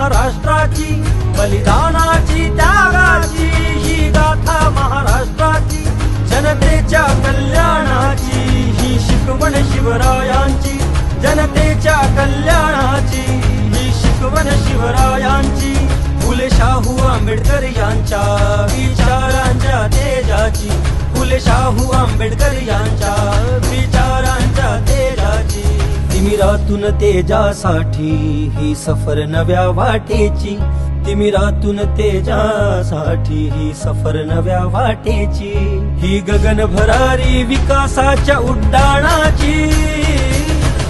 महाराष्ट्राची, बलिदानाची त्यागाची ही गाथा महाराष्ट्राची, जनतेच्या कल्याणाची ही शिकवण शिवरायांची, जनतेच्या कल्याणाची ही शिकवण शिवरायांची, फुले शाहू आंबेडकर यांच्या विचारांच्या तेजाची, फुले शाहू आंबेडकर यांच्या विचारांच्या तेजाची, तिमिरातून तेजासाठी ही सफर नव्या वाटेची, तिमिरातून तेजासाठी ही सफर नव्या वाटेची, ही गगन भरारी विकासाच्या उड्डाणाची,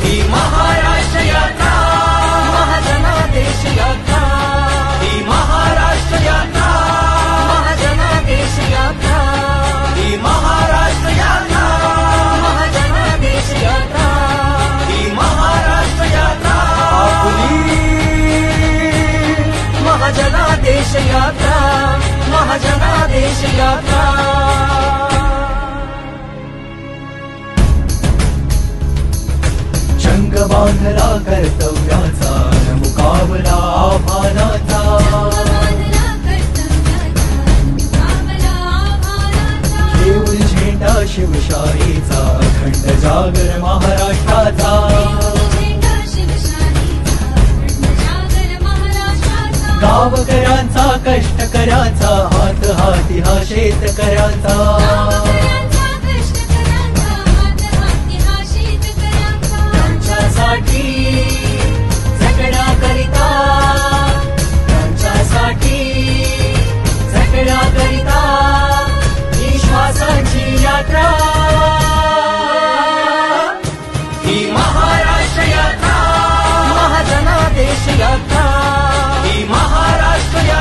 ही महाराष्ट्र यात्रा, महाजनादेश यात्रा, ही महाराष्ट्र यात्रा, महाजनादेश यात्रा, ही महाराष्ट्र यात्रा, महाजनादेश यात्रा, ही महाराष्ट्र यात्रा, आपली महाजनादेश यात्रा, महाजनादेश यात्रा। चंग बांधला कर्तव्याचा, मुकाबला आव्हानाचा, घेऊन झेंडा शिवशाहीचा, अखंड जागर महाराष्ट्राचा, गावकऱ्यांचा कष्टकऱ्यांचा, हात हाती हा शेतकऱ्यांचा,